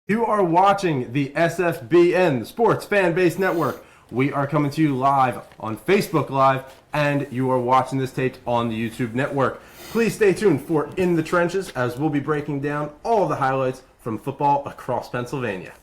You are watching the SFBN, the Sports Fan Base Network. We are coming to you live on Facebook Live, and you are watching this taped on the YouTube network. Please stay tuned for In the Trenches, as we'll be breaking down all of the highlights from football across Pennsylvania.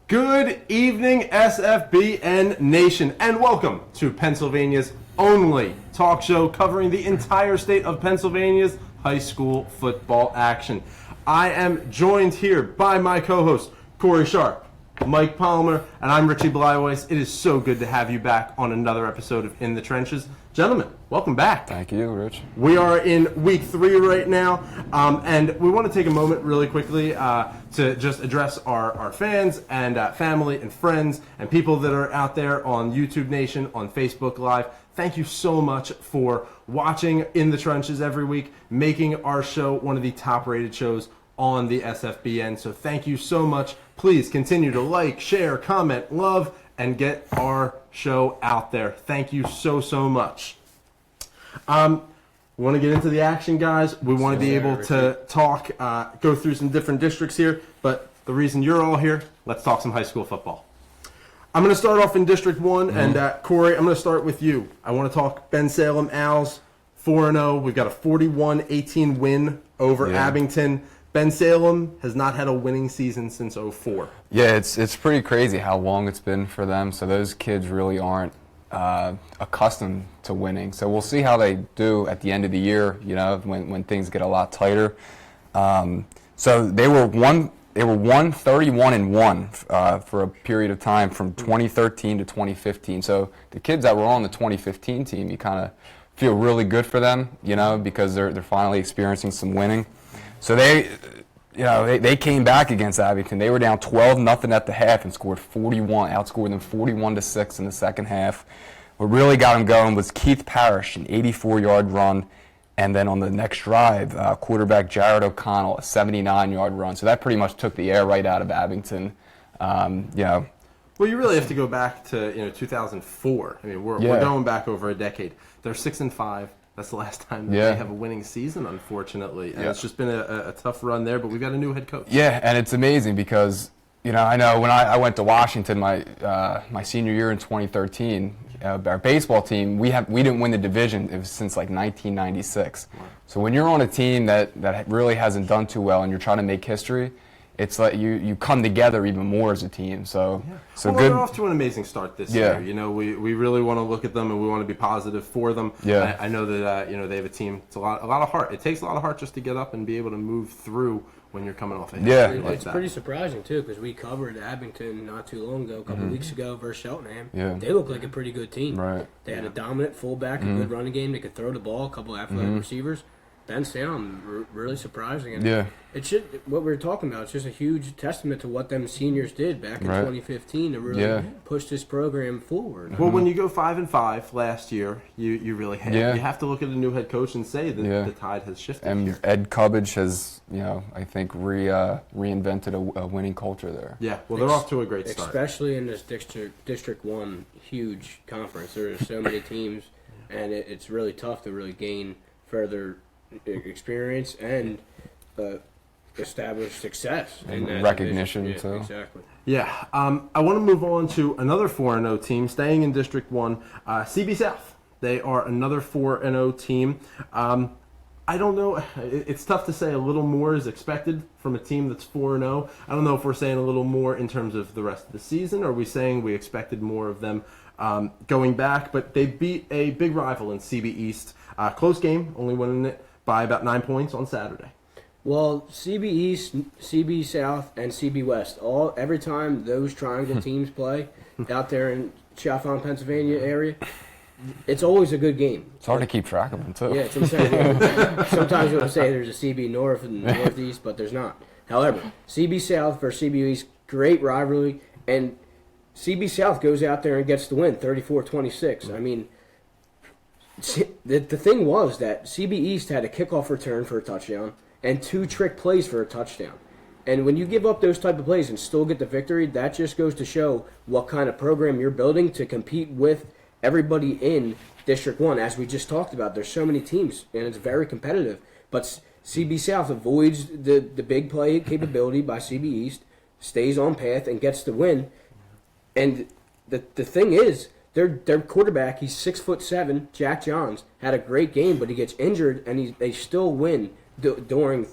Good evening, SFBN Nation, and welcome to Pennsylvania's only talk show covering the entire state of Pennsylvania's high school football action. I am joined here by my co-hosts, Corey Sharp, Mike Palmer, and I'm Richie Blyweiss. It is so good to have you back on another episode of In the Trenches. Gentlemen, welcome back. Thank you, Rich. We are in week 3 right now, and we want to take a moment really quickly to just address our fans and family and friends and people that are out there on YouTube Nation, on Facebook Live. Thank you so much for watching In the Trenches every week, making our show one of the top-rated shows on the SFBN. So thank you so much. Please continue to like, share, comment, love, and get our show out there. Thank you so much. We want to get into the action, guys. We want to be able to talk, go through some different districts here, but the reason you're all here, let's talk some high school football. I'm going to start off in District 1, and Corey, I'm going to start with you. I want to talk Bensalem Owls, 4-0. We've got a 41-18 win over Abington. Bensalem has not had a winning season since 04. Yeah, it's pretty crazy how long it's been for them. So those kids really aren't accustomed to winning. So we'll see how they do at the end of the year, you know, when things get a lot tighter. So they were 131-1 for a period of time from 2013 to 2015. So the kids that were on the 2015 team, you kind of feel really good for them, you know, because they're finally experiencing some winning. So they came back against Abington. They were down 12-0 at the half and scored 41, outscored them 41-6 in the second half. What really got them going was Keith Parrish, an 84-yard run, and then on the next drive, quarterback Jared O'Connell, a 79-yard run. So that pretty much took the air right out of Abington. Well, you really have to go back to 2004. I mean, we're going back over a decade. They're 6-5. That's the last time that they have a winning season, unfortunately. And it's just been a tough run there, but we've got a new head coach. Yeah, and it's amazing because, I know when I went to Washington my senior year in 2013, our baseball team, we didn't win the division since like 1996. Wow. So when you're on a team that really hasn't done too well and you're trying to make history, it's like you come together even more as a team. So good. They're off to an amazing start this year. We really want to look at them and we want to be positive for them. Yeah. I know that they have a team. It's a lot of heart. It takes a lot of heart just to get up and be able to move through when you're coming off a history like it's that. Pretty surprising too because we covered Abington not too long ago, a couple weeks ago versus Cheltenham. Yeah. They look like a pretty good team. Right. They had a dominant fullback, a good running game. They could throw the ball, a couple athletic receivers. Bensalem, really surprising. And what we were talking about, it's just a huge testament to what them seniors did back in 2015 to really push this program forward. Well, when you go 5-5 last year, you really have to look at a new head coach and say that the tide has shifted. And here. Ed Cubbage has, I think reinvented a winning culture there. Yeah, well, they're off to a great start. Especially in this District 1 huge conference. There are so many teams, and it's really tough to really gain further experience and establish success and recognition too. Exactly. Yeah, I want to move on to another 4-0 team, staying in District 1, CB South. They are another 4-0 team. I don't know. It's tough to say a little more is expected from a team that's 4-0. I don't know if we're saying a little more in terms of the rest of the season, or are we saying we expected more of them going back? But they beat a big rival in CB East. Close game, only winning it by about 9 points on Saturday. Well, CB East, CB South, and CB West, every time those triangle teams play out there in Chaffon, Pennsylvania area, it's always a good game. It's hard to keep track of them, too. Yeah, it's insane. Sometimes you want to say there's a CB North and Northeast, but there's not. However, CB South versus CB East, great rivalry, and CB South goes out there and gets the win, 34-26. I mean, the thing was that CB East had a kickoff return for a touchdown and 2 trick plays for a touchdown. And when you give up those type of plays and still get the victory, that just goes to show what kind of program you're building to compete with everybody in District 1. As we just talked about, there's so many teams, and it's very competitive. But CB South avoids the big play capability by CB East, stays on path, and gets the win. And the thing is, their quarterback, he's 6'7", Jack Johns, had a great game, but he gets injured, and they still win during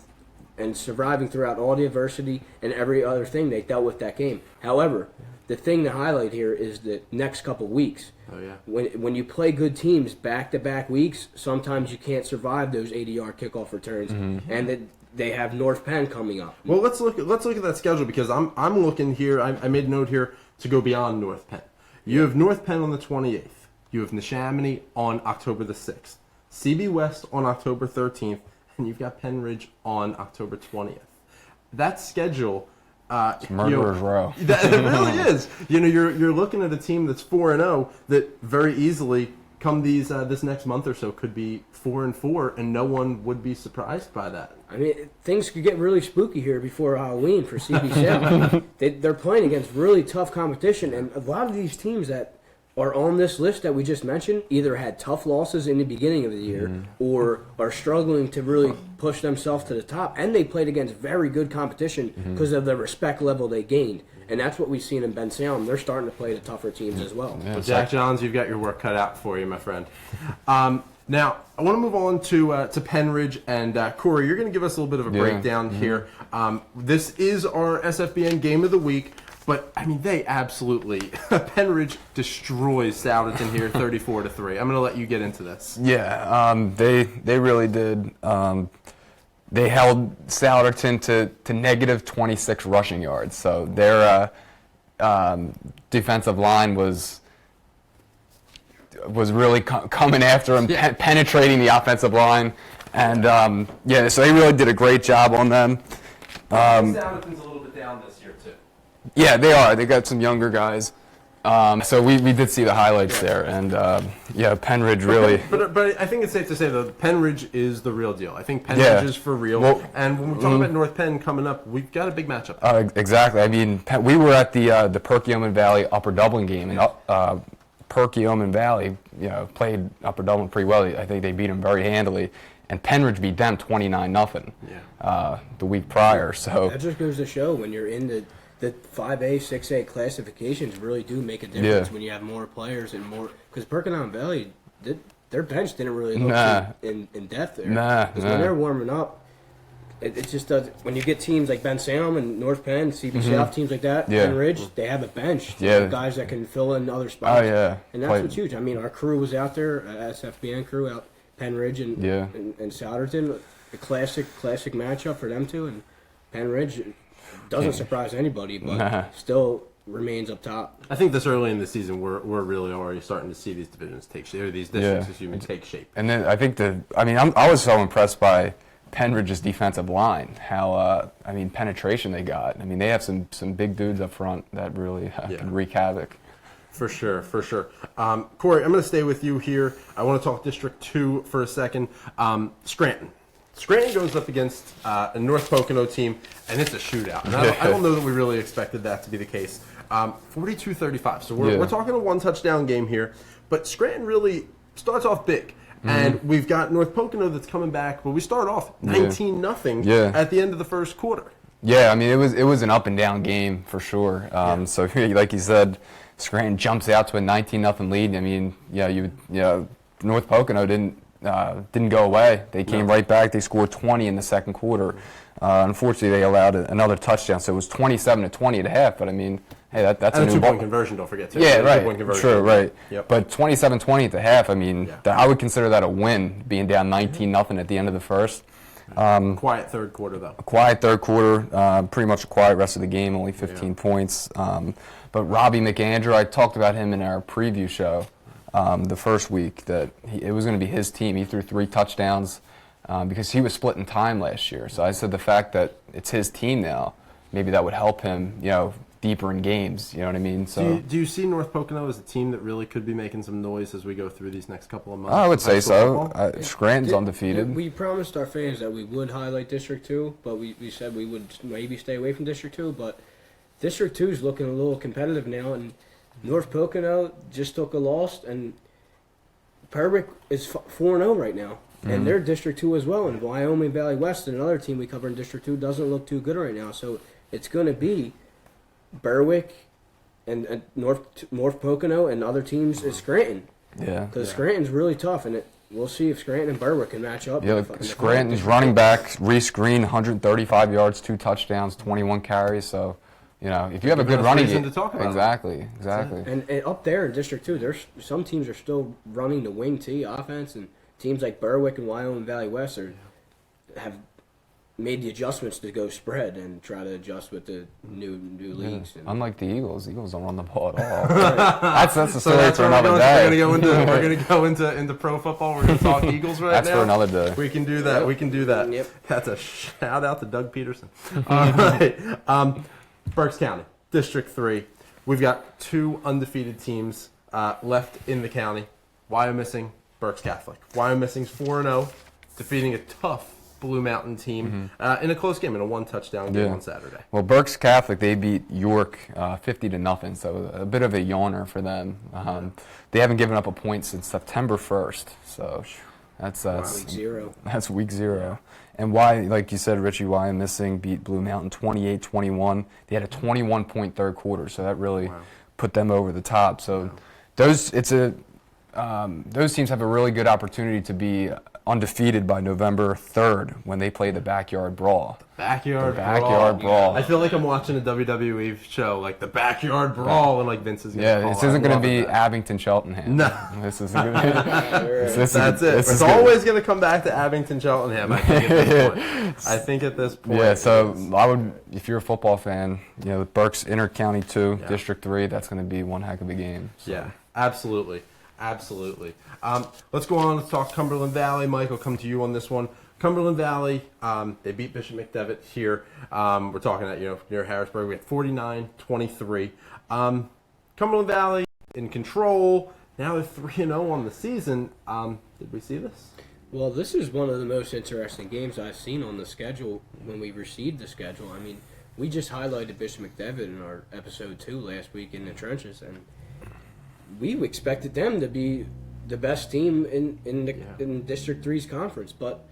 and surviving throughout all the adversity and every other thing they dealt with that game. However, the thing to highlight here is the next couple weeks. Oh, yeah. When you play good teams back-to-back weeks, sometimes you can't survive those 80-yard kickoff returns, and they have North Penn coming up. Well, let's look at that schedule, because I'm looking here. I made a note here to go beyond North Penn. You have North Penn on the 28th. You have Neshaminy on October the 6th. CB West on October 13th. And you've got Pennridge on October 20th. That schedule, it's murderer's row. It really is. You're looking at a team that's 4-0 that very easily come this next month or so could be 4-4, and no one would be surprised by that. I mean, things could get really spooky here before Halloween for CB South. They're playing against really tough competition, and a lot of these teams that are on this list that we just mentioned either had tough losses in the beginning of the year or are struggling to really push themselves to the top, and they played against very good competition because of the respect level they gained. And that's what we've seen in Bensalem. They're starting to play the tougher teams as well. Yeah, Jack Johns, you've got your work cut out for you, my friend. Now, I want to move on to Pennridge, and Corey, you're going to give us a little bit of a breakdown here. This is our SFBN Game of the Week. But, I mean, they absolutely, Pennridge destroys Souderton here 34-3. I'm going to let you get into this. Yeah, they really did. They held Souderton to negative 26 rushing yards. So their defensive line was really coming after them, penetrating the offensive line. And, so they really did a great job on them. Souderton's a little bit down this year, too. Yeah, they are. They got some younger guys. So we did see the highlights there, and Pennridge really. But I think it's safe to say that Pennridge is the real deal. I think Pennridge is for real. Well, and when we're talking about North Penn coming up, we've got a big matchup. Exactly. I mean, we were at the Perkiomen Valley Upper Dublin game, and Perkiomen Valley, played Upper Dublin pretty well. I think they beat them very handily, and Pennridge beat them 29-0. The week prior. So that just goes to show when you're in the 5A, 6A classifications really do make a difference when you have more players and more. Because Perkiomen Valley, their bench didn't really look in depth there. Because when they're warming up, it just does. When you get teams like Bensalem and North Penn, CB South, teams like that, Pennridge, they have a bench. They have guys that can fill in other spots. And that's what's huge. I mean, our crew was out there, SFBN crew out Pennridge and Souderton. A classic matchup for them two, and Pennridge doesn't surprise anybody, but still remains up top. I think this early in the season, we're really already starting to see these divisions take shape, or these districts, take shape. And then I think I was so impressed by Pennridge's defensive line, how penetration they got. I mean, they have some big dudes up front that really can wreak havoc. For sure. Corey, I'm going to stay with you here. I want to talk District 2 for a second. Scranton. Scranton goes up against a North Pocono team, and it's a shootout. And I don't know that we really expected that to be the case. 42-35. So we're talking a one-touchdown game here. But Scranton really starts off big. And we've got North Pocono that's coming back, but we start off 19-0 at the end of the first quarter. Yeah, I mean, it was an up-and-down game for sure. So, like you said, Scranton jumps out to a 19-0 lead. I mean, North Pocono didn't go away. They came right back. They scored 20 in the second quarter. Unfortunately, they allowed another touchdown, so it was 27-20 at half. But I mean, hey, that's a two-point conversion. Don't forget. Yeah, right. Sure, right. Yep. But 27-20 at the half. I mean, I would consider that a win, being down 19-0 at the end of the first. Quiet third quarter, though. A quiet third quarter. Pretty much a quiet rest of the game. Only 15 points. But Robbie McAndrew, I talked about him in our preview show. the first week that it was going to be his team. He threw 3 touchdowns because he was splitting time last year. So I said the fact that it's his team now, maybe that would help him, deeper in games. You know what I mean? So do you see North Pocono as a team that really could be making some noise as we go through these next couple of months? I would say so. Scranton's undefeated. We promised our fans that we would highlight District 2, but we said we would maybe stay away from District 2. But District 2 is looking a little competitive now, and North Pocono just took a loss, and Berwick is 4-0 right now. And they're District 2 as well. And Wyoming Valley West, another team we cover in District 2, doesn't look too good right now. So it's going to be Berwick and North Pocono and other teams is Scranton. Yeah. Because Scranton's really tough, and we'll see if Scranton and Berwick can match up. Yeah, Scranton's running back, Reese Green, 135 yards, 2 touchdowns, 21 carries. So, if you have a good running game. Exactly. And up there in District 2, there's some teams are still running the wing T offense, and teams like Berwick and Wyoming Valley West have made the adjustments to go spread and try to adjust with the new leagues. And unlike the Eagles don't run the ball at all. that's the story for another day. We're going to go into pro football. We're going to talk Eagles right that's now. That's for another day. We can do that. Yep. We can do that. Yep. That's a shout out to Doug Peterson. All right. Berks County, District 3. We've got 2 undefeated teams left in the county. Wyomissing, Berks Catholic. Wyomissing's 4-0, defeating a tough Blue Mountain team in a close game, in a 1-touchdown game on Saturday. Well, Berks Catholic, they beat York 50-0, so a bit of a yawner for them. They haven't given up a point since September 1st, so that's week 0. That's week 0. And like you said, Richie, Wyomissing beat Blue Mountain 28-21. They had a 21-point third quarter, so that really put them over the top. So those teams have a really good opportunity to be undefeated by November 3rd when they play the Backyard Brawl. Backyard Brawl. I feel like I'm watching a WWE show, like the Backyard Brawl, and like Vince is going to this isn't going to be Abington Cheltenham. No. This isn't going to be. That's it. It's always going to come back to Abington Cheltenham, I think, at this point. Yeah, so I would, if you're a football fan, Berks Inter-County 2, District 3, that's going to be one heck of a game. So. Yeah, absolutely. Let's go on. Let's talk Cumberland Valley. Mike, I'll come to you on this one. Cumberland Valley, they beat Bishop McDevitt here. We're talking at near Harrisburg. We had 49-23. Cumberland Valley in control. Now they're 3-0 on the season. Did we see this? Well, this is one of the most interesting games I've seen on the schedule when we received the schedule. I mean, we just highlighted Bishop McDevitt in our episode 2 last week in the trenches, and we expected them to be the best team in District 3's conference, but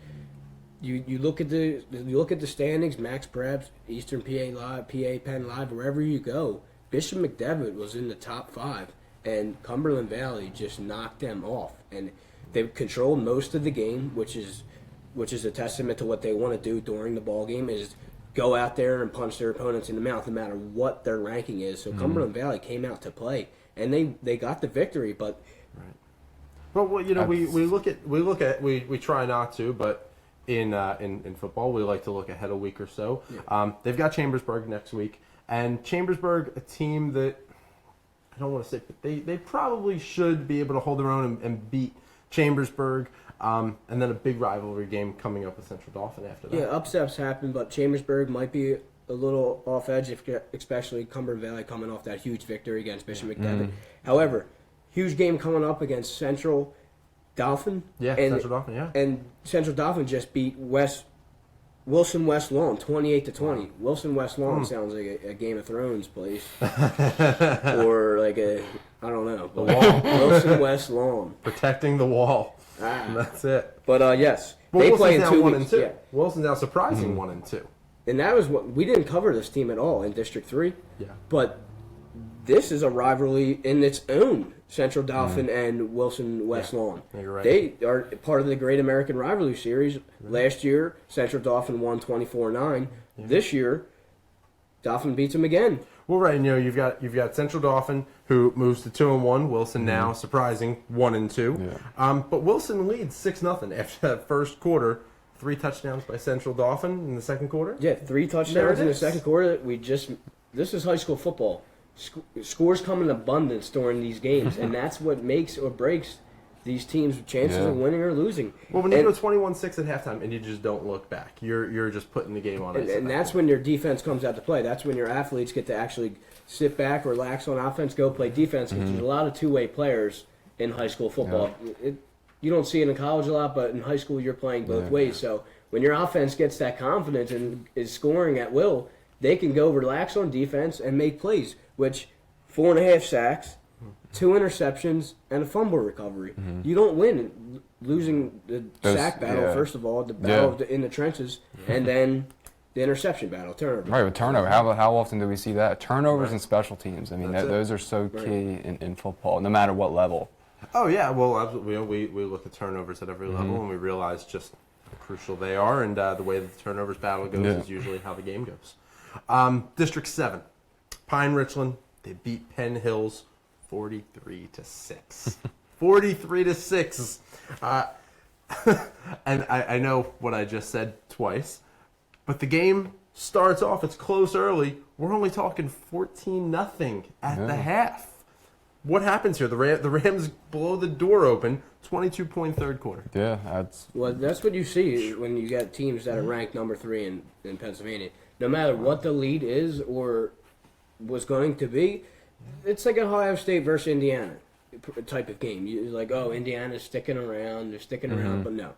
you look at the standings, Max Preps, Eastern PA Live, PA Penn Live, wherever you go, Bishop McDevitt was in the top 5, and Cumberland Valley just knocked them off, and they controlled most of the game, which is a testament to what they want to do during the ball game, is go out there and punch their opponents in the mouth, no matter what their ranking is. So Cumberland Valley came out to play. And they got the victory, but well, we try not to, but in football we like to look ahead a week or so. Yeah. They've got Chambersburg next week, and Chambersburg, a team that I don't want to say, but they probably should be able to hold their own and beat Chambersburg. And then a big rivalry game coming up with Central Dauphin after that. Yeah, upsets happen, but Chambersburg might be a little off edge, especially Cumberland Valley coming off that huge victory against Bishop McDevitt. However, huge game coming up against Central Dauphin. Yeah, Central Dauphin, yeah. And Central Dauphin just beat Wilson West Lawn 28-20. Wilson West Lawn sounds like a Game of Thrones place. Or like I don't know. The wall. Wilson West Lawn. Protecting the wall. That's it. But yes, well, they Wilson's play in now 2 1 weeks. and 2. Yeah. Wilson's now surprising 1 and 2. And that was what we didn't cover this team at all in District 3. Yeah. But this is a rivalry in its own, Central Dauphin and Wilson West Lawn. Yeah, you're right. They are part of the Great American Rivalry Series. Right. Last year, Central Dauphin won 24-9. Yeah. This year, Dauphin beats them again. Well, right, and you've got Central Dauphin, who moves to 2-1. Wilson now surprising 1 and 2. Yeah. But Wilson leads 6-0 after that first quarter. 3 touchdowns by Central Dauphin in the second quarter. Yeah, 3 touchdowns in the second quarter. This is high school football. scores come in abundance during these games, and that's what makes or breaks these teams' chances of winning or losing. Well, when you go 21-6 at halftime and you just don't look back, you're just putting the game on ice. And that's when your defense comes out to play. That's when your athletes get to actually sit back, relax on offense, go play defense. Because there's a lot of two-way players in high school football. You don't see it in college a lot, but in high school you're playing both ways. So when your offense gets that confidence and is scoring at will, they can go relax on defense and make plays, which 4.5 sacks, 2 interceptions, and a fumble recovery. You don't win losing the sack battle, first of all, the battle in the trenches, and then the interception battle, turnover. Right, with turnover. How often do we see that? Turnovers and special teams. I mean, those are so key in football, no matter what level. Oh, yeah. Well, absolutely. We look at turnovers at every level, and we realize just how crucial they are, and the way that the turnovers battle goes is usually how the game goes. District 7, Pine Richland. They beat Penn Hills 43-6. 43-6. And I know what I just said twice, but the game starts off. It's close early. We're only talking 14-0 at the half. What happens here? The Rams blow the door open. 22-point third quarter. Yeah, that's what you see when you got teams that are ranked number 3 in Pennsylvania. No matter what the lead is or was going to be, it's like Ohio State versus Indiana type of game. You're like, oh, Indiana's sticking around. They're sticking around. But no.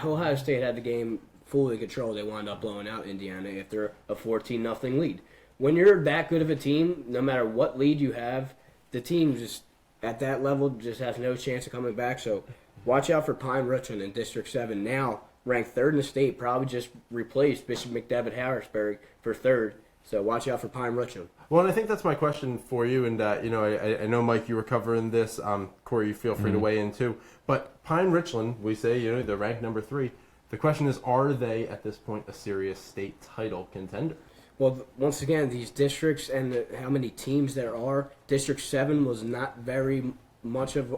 Ohio State had the game fully controlled. They wound up blowing out Indiana after a 14-0 lead. When you're that good of a team, no matter what lead you have, the team just at that level just has no chance of coming back. So watch out for Pine Richland in District 7. Now ranked 3rd in the state, probably just replaced Bishop McDevitt Harrisburg for 3rd. So watch out for Pine Richland. Well, and I think that's my question for you. And, I know, Mike, you were covering this. Corey, you feel free to weigh in, too. But Pine Richland, we say, they're ranked number 3. The question is, are they, at this point, a serious state title contender? Well, once again, these districts and how many teams there are, District 7 was not very much of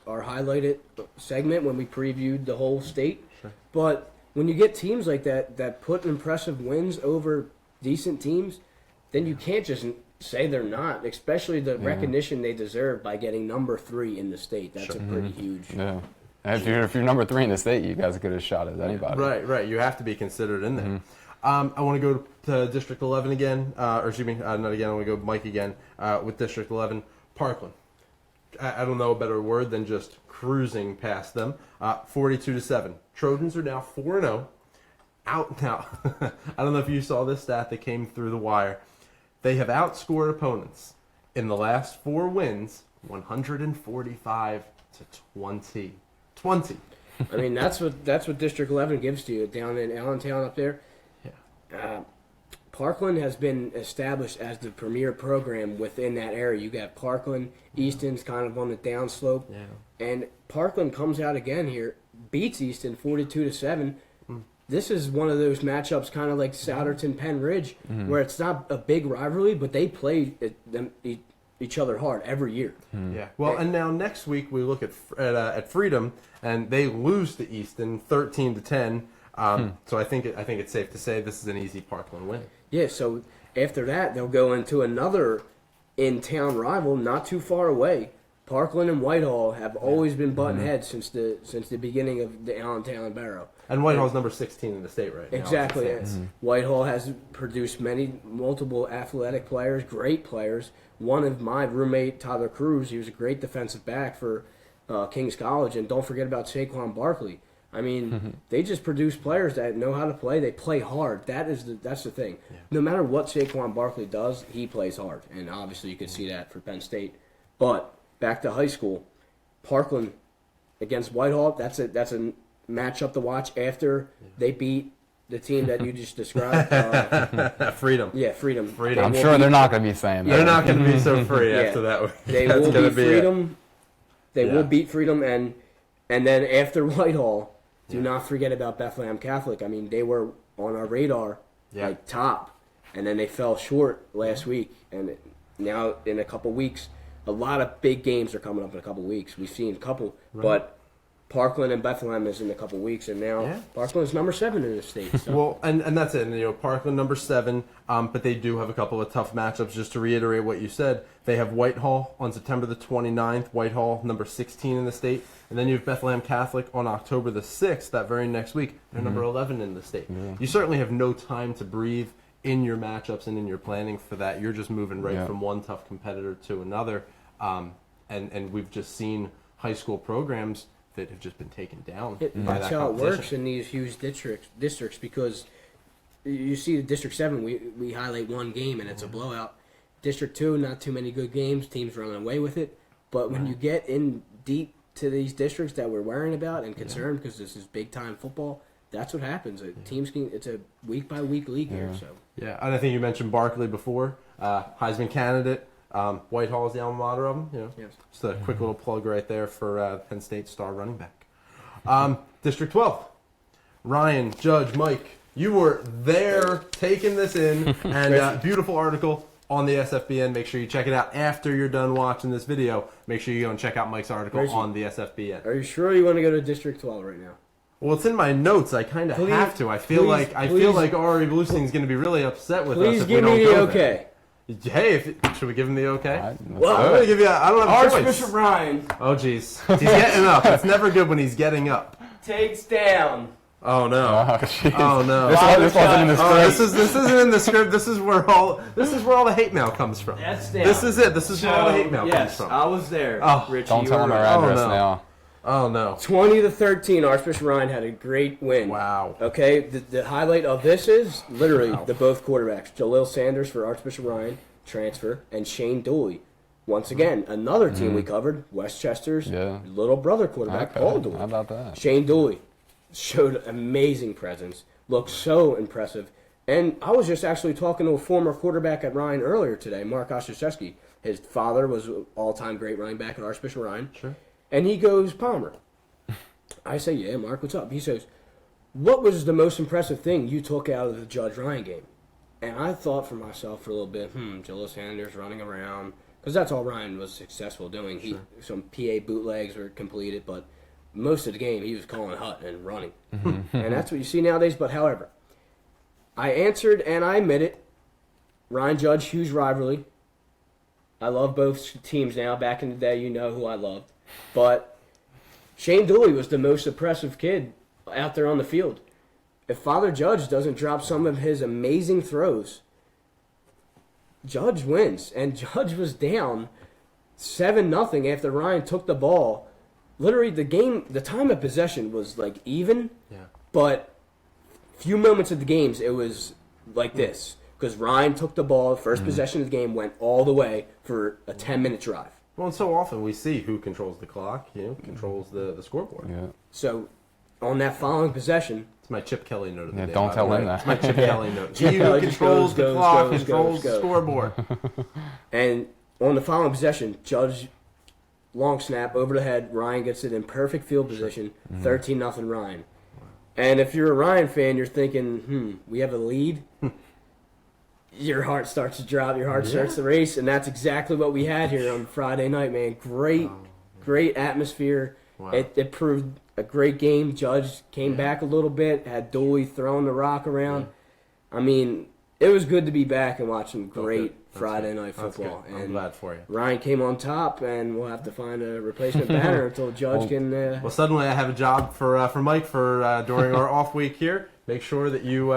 our highlighted segment when we previewed the whole state. Sure. But when you get teams like that put impressive wins over decent teams, then you can't just say they're not, especially the recognition they deserve by getting number 3 in the state. That's a pretty huge. Yeah. If you're number 3 in the state, you guys get a shot at anybody. Right. You have to be considered in there. I want to go to District 11 again, not again. I want to go Mike again with District 11, Parkland. I don't know a better word than just cruising past them. 42-7. Trojans are now 4-0. Out now. I don't know if you saw this stat that came through the wire. They have outscored opponents in the last 4 wins, 145-20. 20. I mean, that's what District 11 gives to you down in Allentown up there. Yeah. Parkland has been established as the premier program within that area. You got Parkland, Easton's kind of on the downslope, and Parkland comes out again here, beats Easton 42-7. This is one of those matchups, kind of like Souderton, Pennridge, where it's not a big rivalry, but they play each other hard every year. Yeah. Well, and now next week we look at Freedom, and they lose to Easton 13-10. So I think it's safe to say this is an easy Parkland win. Yeah. So after that, they'll go into another in-town rival, not too far away. Parkland and Whitehall have always been butting heads since the beginning of the Allentown Barrow. And Whitehall's number 16 in the state right now. Exactly. Whitehall has produced multiple athletic players, great players. One of my roommate, Tyler Cruz, he was a great defensive back for King's College. And don't forget about Saquon Barkley. I mean, they just produce players that know how to play. They play hard. That's the thing. Yeah. No matter what Saquon Barkley does, he plays hard. And obviously you could see that for Penn State. But back to high school, Parkland against Whitehall, that's a matchup to watch after they beat the team that you just described. Freedom. Yeah, Freedom. I'm sure they're not going to be saying that. They're not going to be so free after that. They will beat Freedom. They will beat Freedom, and then after Whitehall, do not forget about Bethlehem Catholic. I mean, they were on our radar, like top, and then they fell short last week. And now in a couple weeks, a lot of big games are coming up in a couple weeks. We've seen a couple, but Parkland and Bethlehem is in a couple weeks, and now Parkland's number 7 in the state. So. Well, and that's it. And, Parkland number 7, but they do have a couple of tough matchups. Just to reiterate what you said, they have Whitehall on September the 29th, Whitehall number 16 in the state, and then you have Bethlehem Catholic on October the 6th, that very next week. They're number 11 in the state. Yeah. You certainly have no time to breathe in your matchups and in your planning for that. You're just moving right from one tough competitor to another, and we've just seen high school programs that have just been taken down. That's how it works in these huge districts because you see the District 7, we highlight one game and it's a blowout. District 2, not too many good games, teams running away with it. But when you get in deep to these districts that we're worrying about and concerned because this is big-time football, that's what happens. It's a week-by-week league here. So yeah, and I think you mentioned Barkley before, Heisman candidate. Whitehall is the alma mater of them. Yes. Just a quick little plug right there for Penn State star running back. District 12, Ryan, Judge, Mike, you were there taking this in, and beautiful article on the SFBN. Make sure you check it out after you're done watching this video. Make sure you go and check out Mike's article on the SFBN. Are you sure you want to go to District 12 right now? Well, it's in my notes. I kind of have to. I feel like Ari Bluesting's going to be really upset with us if we don't go there. Please give me the okay. Hey, should we give him the okay? Well, I'm gonna give you. I don't have a choice. Archbishop Ryan. Oh, jeez, he's getting up. It's never good when he's getting up. Takes down. Oh no! Oh no! This wasn't in the script. This isn't in the script. This is where all the hate mail comes from. That's down. This is it. This is where all the hate mail comes from. I was there. Oh, Richie, don't tell him our address now. Oh no! 20-13. Archbishop Ryan had a great win. Wow. Okay, the highlight of this is literally the both quarterbacks. Jalil Sanders for Archbishop Ryan, transfer, and Shane Dooley. Once again, another team we covered, Westchester's little brother quarterback, Paul Dooley. How about that? Shane Dooley showed amazing presence, looked so impressive. And I was just actually talking to a former quarterback at Ryan earlier today, Mark Ostraszewski. His father was an all-time great running back at Archbishop Ryan. Sure. And he goes, Palmer. I say, yeah, Mark, what's up? He says, what was the most impressive thing you took out of the Judge Ryan game? And I thought for myself for a little bit, Jalil Sanders running around, because that's all Ryan was successful doing. Some PA bootlegs were completed, but most of the game he was calling hut and running. And that's what you see nowadays. But however, I answered and I admit it. Ryan Judge, huge rivalry. I love both teams now. Back in the day, you know who I loved. But Shane Dooley was the most impressive kid out there on the field. If Father Judge doesn't drop some of his amazing throws, Judge wins. And Judge was down 7-0 after Ryan took the ball. Literally, the time of possession was like even, but few moments of the games it was like this because Ryan took the ball. First possession of the game went all the way for a 10-minute drive. Well, and so often we see who controls the clock, controls the scoreboard. Yeah. So, on that following possession... It's my Chip Kelly note of the day. Don't tell him that. It's my Chip Kelly note. He who controls the clock controls the scoreboard. And on the following possession, Judge, long snap, over the head, Ryan gets it in perfect field position, 13-0 Ryan. And if you're a Ryan fan, you're thinking, we have a lead. Your heart starts to drop. Your heart starts to race, and that's exactly what we had here on Friday night, man. Great atmosphere. Wow. It proved a great game. Judge came back a little bit, had Dooley throwing the rock around. I mean, it was good to be back and watch some great Friday night football. I'm glad for you. Ryan came on top, and we'll have to find a replacement banner until Judge can... Well, suddenly I have a job for Mike for during our off week here. Make sure that you,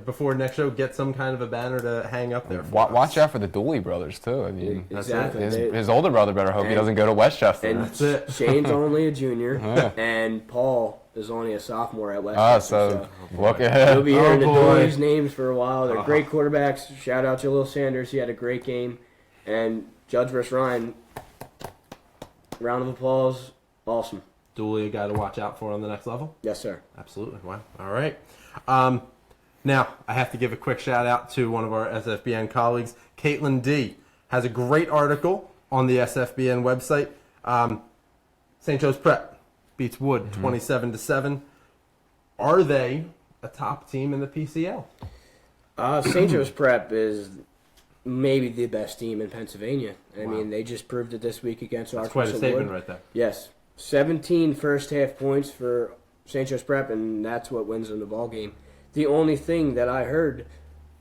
before next show, get some kind of a banner to hang up there. Watch out for the Dooley brothers, too. I mean, exactly. His older brother better hope he doesn't go to Westchester. And that's it. Shane's only a junior, and Paul is only a sophomore at Westchester. So look ahead. You'll be hearing the Dooley's names for a while. They're great quarterbacks. Shout out to Jalil Sanders. He had a great game. And Judge versus Ryan, round of applause. Awesome. Dooley, a guy to watch out for on the next level? Yes, sir. Absolutely. Wow. All right. Now, I have to give a quick shout out to one of our SFBN colleagues. Caitlin D. has a great article on the SFBN website. St. Joe's Prep beats Wood 27-7. Are they a top team in the PCL? St. Joe's Prep is maybe the best team in Pennsylvania. I mean, they just proved it this week against Archbishop. That's quite a statement right there. Yes. 17 first half points for St. Joe's Prep, and that's what wins them the ball game. The only thing that I heard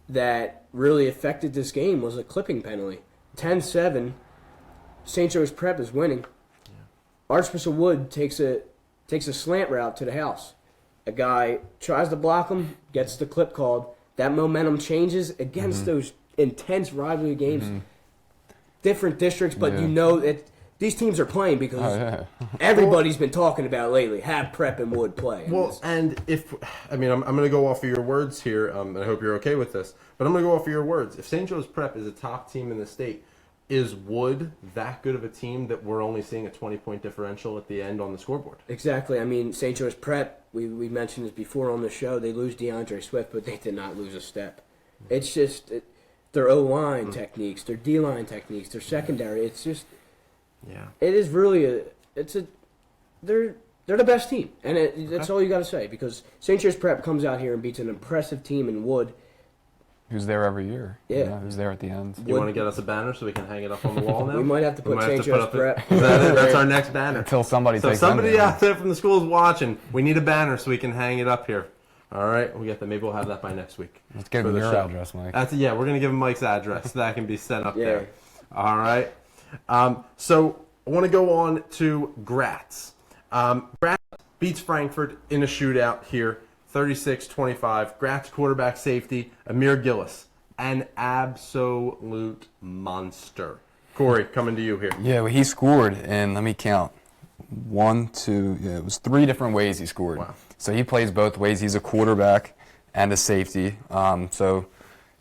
that really affected this game was a clipping penalty. 10-7, St. Joe's Prep is winning. Yeah. Archbishop Wood takes a slant route to the house. A guy tries to block him, gets the clip called. That momentum changes against those intense rivalry games. Different districts, but you know that these teams are playing because everybody's been talking about lately. Have Prep and Wood play. Well, and I'm going to go off of your words here, and I hope you're okay with this, but I'm going to go off of your words. If St. Joe's Prep is a top team in the state, is Wood that good of a team that we're only seeing a 20-point differential at the end on the scoreboard? Exactly. I mean, St. Joe's Prep, we mentioned this before on the show, they lose DeAndre Swift, but they did not lose a step. It's just their O-line techniques, their D-line techniques, their secondary. It's just, it is really they're the best team, and that's all you got to say, because St. Joe's Prep comes out here and beats an impressive team in Wood. Who's there every year? Yeah. Who's there at the end? You want to get us a banner so we can hang it up on the wall now? We might have to put St. Joe's Prep. That's our next banner. Until somebody takes somebody out there from the school is watching. We need a banner so we can hang it up here. All right, we get that. Maybe we'll have that by next week. Let's give him your address, Mike. We're going to give him Mike's address. That can be sent up there. All right. So I want to go on to Gratz. Gratz beats Frankford in a shootout here, 36-25. Gratz quarterback safety, Amir Gillis, an absolute monster. Corey, coming to you here. Yeah, well, he scored, and let me count. 1, 2, it was 3 different ways he scored. Wow. So he plays both ways. He's a quarterback and a safety. So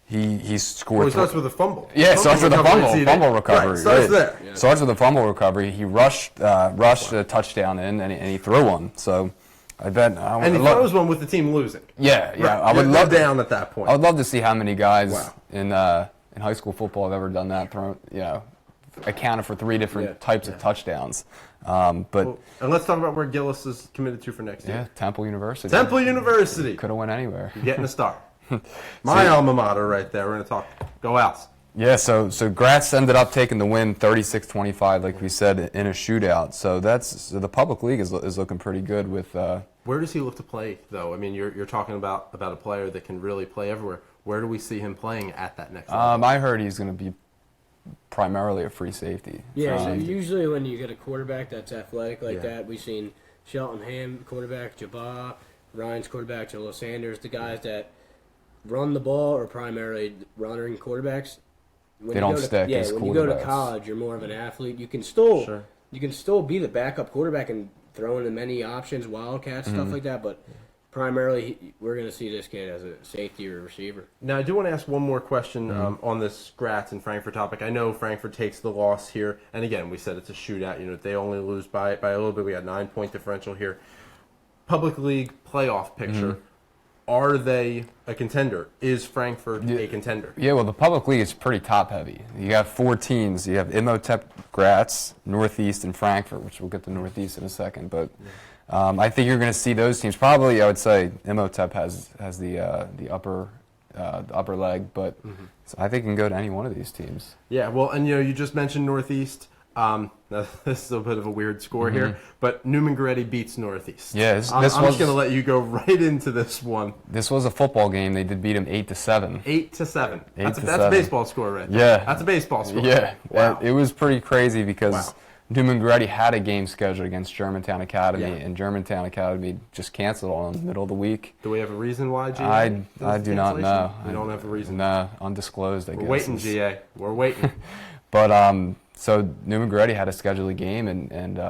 he scored. Well, he starts with a fumble. Yeah, starts with a fumble recovery. Right, starts there. Yeah. Starts with a fumble recovery. He rushed a touchdown in, and he threw one. So I bet. And he throws one with the team losing. Yeah. Right. I would love down at that point. I would love to see how many guys in high school football have ever done that. Accounted for 3 different types of touchdowns. And let's talk about where Gillis is committed to for next year. Yeah, Temple University. Temple University. Could have went anywhere. You're getting a star. My alma mater right there. We're going to talk. Go Owls. Yeah, so Gratz ended up taking the win 36-25, like we said, in a shootout. So the public league is looking pretty good with. Where does he look to play, though? I mean, you're talking about a player that can really play everywhere. Where do we see him playing at that next level? I heard he's going to be primarily a free safety. Yeah, so usually when you get a quarterback that's athletic like that, we've seen Shelton Ham, quarterback, Jabba, Ryan's quarterback, Jalil Sanders, the guys that run the ball are primarily running quarterbacks. They don't stick as quarterbacks. When you go to college, you're more of an athlete. You can still be the backup quarterback and throw in the many options, wildcats, stuff like that, but primarily, we're going to see this kid as a safety or receiver. Now, I do want to ask one more question on this Gratz and Frankford topic. I know Frankford takes the loss here, and again, we said it's a shootout. They only lose by a little bit. We got 9-point differential here. Public League playoff picture. Are they a contender? Is Frankford a contender? Yeah, well, the public league is pretty top-heavy. You got 4 teams. You have Imhotep, Gratz, Northeast, and Frankford, which we'll get to Northeast in a second, but. I think you're going to see those teams. Probably, I would say Imhotep has the upper leg, but so I think it can go to any one of these teams. Yeah, well, and you just mentioned Northeast. Now, this is a bit of a weird score here, but Neumann-Goretti beats Northeast. Yeah, I'm just going to let you go right into this one. This was a football game. They did beat them 8-7. 8-7. That's a baseball score, right there. Yeah, that's a baseball score. Yeah, wow. It was pretty crazy because. Neumann-Goretti had a game scheduled against Germantown Academy, and Germantown Academy just canceled on the middle of the week. Do we have a reason why, GA? I do not know. We don't have a reason? No, undisclosed, I guess. We're waiting, GA. We're waiting. But, so Neumann-Goretti had to schedule a game, and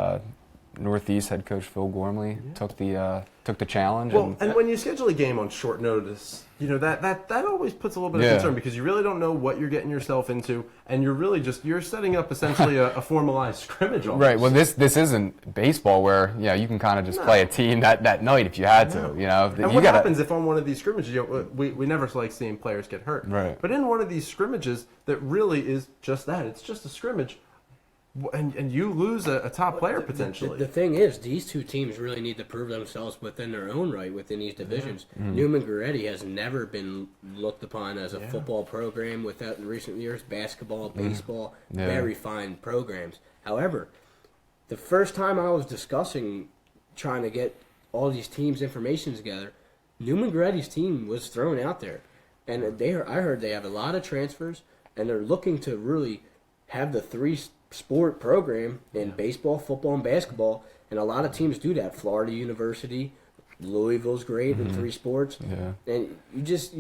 Northeast head coach Phil Gormley took the challenge. Well, and when you schedule a game on short notice, that always puts a little bit of concern because you really don't know what you're getting yourself into, and you're really you're setting up essentially a formalized scrimmage. Almost. Right. Well, this isn't baseball where you can kind of just play a team that night if you had to. And what happens if on one of these scrimmages, we never like seeing players get hurt. Right. But in one of these scrimmages that really is just that, it's just a scrimmage. And you lose a top player potentially. The thing is, these two teams really need to prove themselves within their own right within these divisions. Neumann-Goretti has never been looked upon as a football program without in recent years. Basketball, baseball, very fine programs. However, the first time I was discussing trying to get all these teams' information together, Neumann-Goretti's team was thrown out there. And I heard they have a lot of transfers, and they're looking to really have the three-sport program in baseball, football, and basketball. And a lot of teams do that. Florida University, Louisville's great in three sports. Yeah. And you just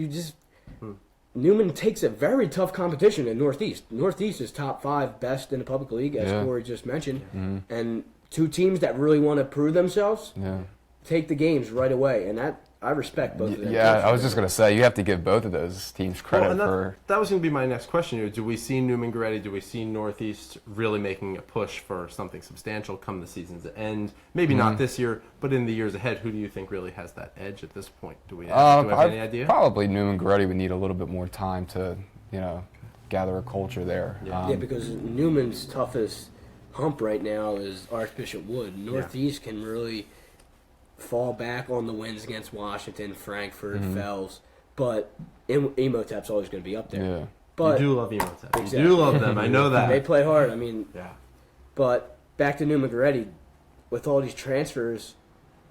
Neumann takes a very tough competition in Northeast. Northeast is top 5 best in the public league, as Corey just mentioned. And 2 teams that really want to prove themselves take the games right away. And that I respect both of them. Yeah, I was just going to say, you have to give both of those teams credit for... That was going to be my next question here. Do we see Neumann-Goretti, do we see Northeast really making a push for something substantial come the season's end? Maybe not this year, but in the years ahead, who do you think really has that edge at this point? Do we have any idea? Probably Neumann-Goretti would need a little bit more time to, gather a culture there. Yeah, because Newman's toughest hump right now is Archbishop Wood. Northeast can really fall back on the wins against Washington, Frankford, Fells, but Emotep's always going to be up there. Yeah. But you do love Emotep. Exactly. You do love them. I know that. They play hard. Yeah. But back to Neumann-Goretti, with all these transfers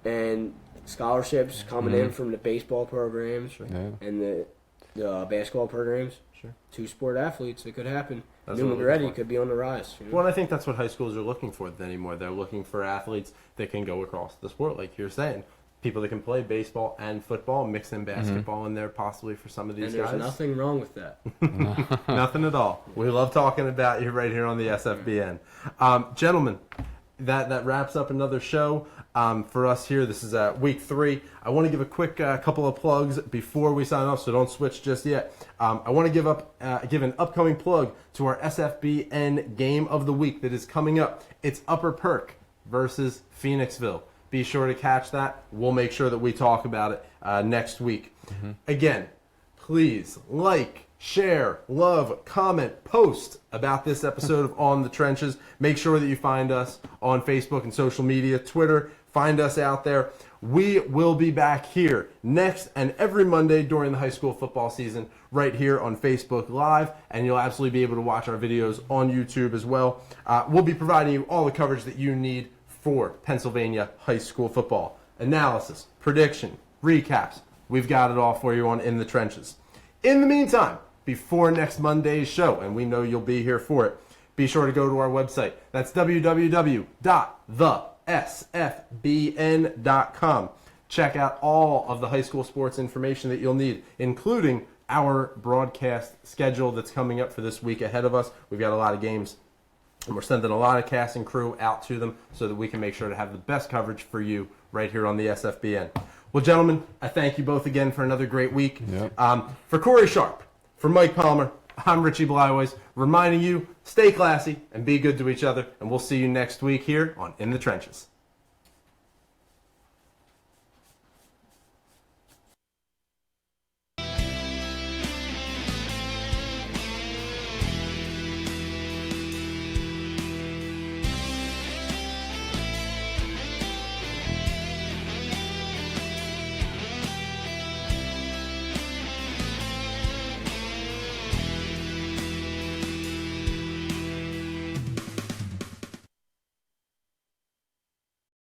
and scholarships coming in from the baseball programs and the basketball programs, 2-sport athletes, it could happen. Neumann-Goretti could be on the rise. Well, and I think that's what high schools are looking for anymore. They're looking for athletes that can go across the sport, like you're saying. People that can play baseball and football, mix in basketball in there possibly for some of these guys. And there's nothing wrong with that. Nothing at all. We love talking about you right here on the SFBN. Gentlemen, that wraps up another show for us here. This is week 3. I want to give a quick couple of plugs before we sign off, so don't switch just yet. I want to give an upcoming plug to our SFBN game of the week that is coming up. It's Upper Perk versus Phoenixville. Be sure to catch that. We'll make sure that we talk about it next week. Again, please like, share, love, comment, post about this episode of On the Trenches. Make sure that you find us on Facebook and social media, Twitter. Find us out there. We will be back here next and every Monday during the high school football season right here on Facebook Live, and you'll absolutely be able to watch our videos on YouTube as well. We'll be providing you all the coverage that you need for Pennsylvania high school football. Analysis, prediction, recaps. We've got it all for you on In the Trenches. In the meantime, before next Monday's show, and we know you'll be here for it, be sure to go to our website. That's www.thesfbn.com. Check out all of the high school sports information that you'll need, including our broadcast schedule that's coming up for this week ahead of us. We've got a lot of games, and we're sending a lot of cast and crew out to them so that we can make sure to have the best coverage for you right here on the SFBN. Well, gentlemen, I thank you both again for another great week. For Corey Sharp, for Mike Palmer, I'm Richie Blyways, reminding you, stay classy and be good to each other, and we'll see you next week here on In the Trenches.